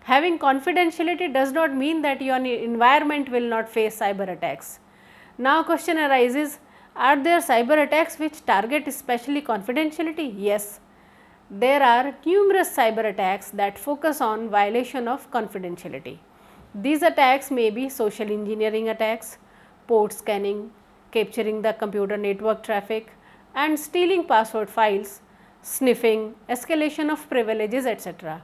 Having confidentiality does not mean that your environment will not face cyber attacks. Now question arises, are there cyber attacks which target especially confidentiality? Yes. There are numerous cyber attacks that focus on violation of confidentiality. These attacks may be social engineering attacks, port scanning, capturing the computer network traffic and stealing password files, sniffing, escalation of privileges, etc.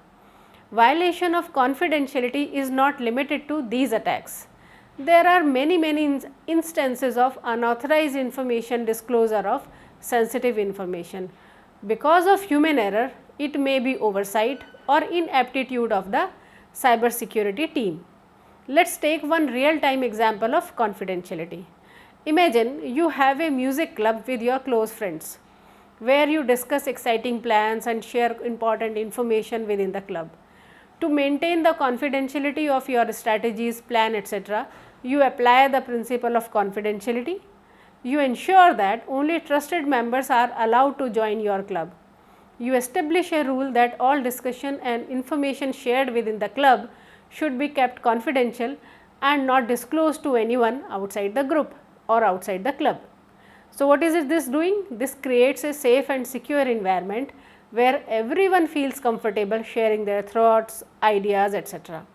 Violation of confidentiality is not limited to these attacks. There are many instances of unauthorized information disclosure of sensitive information. Because of human error, it may be oversight or inaptitude of the cybersecurity team. Let us take one real time example of confidentiality. Imagine you have a music club with your close friends, where you discuss exciting plans and share important information within the club. To maintain the confidentiality of your strategies, plan, etc., you apply the principle of confidentiality. You ensure that only trusted members are allowed to join your club. You establish a rule that all discussion and information shared within the club should be kept confidential and not disclosed to anyone outside the group or outside the club. So, what is this doing? This creates a safe and secure environment where everyone feels comfortable sharing their thoughts, ideas, etc.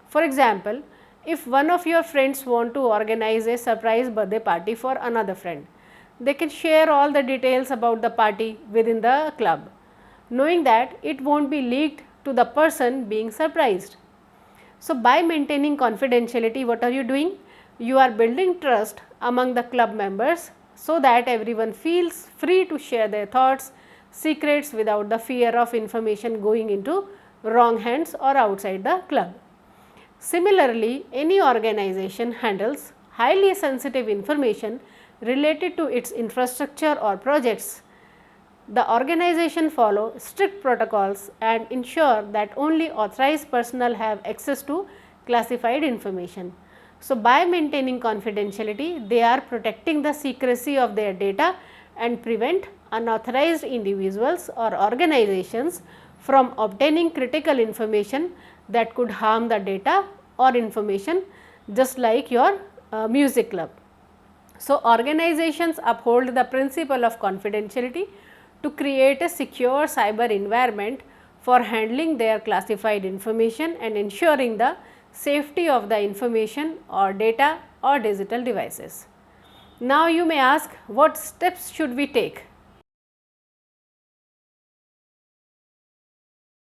For example, if one of your friends want to organize a surprise birthday party for another friend, they can share all the details about the party within the club, knowing that it won't be leaked to the person being surprised. So, by maintaining confidentiality, what are you doing? You are building trust among the club members so that everyone feels free to share their thoughts, secrets without the fear of information going into wrong hands or outside the club. Similarly, any organization handles highly sensitive information related to its infrastructure or projects. The organization follow strict protocols and ensure that only authorized personnel have access to classified information. So, by maintaining confidentiality, they are protecting the secrecy of their data and prevent unauthorized individuals or organizations from obtaining critical information that could harm the data or information, just like your music club. So, organizations uphold the principle of confidentiality to create a secure cyber environment for handling their classified information and ensuring the safety of the information or data or digital devices. Now, you may ask, what steps should we take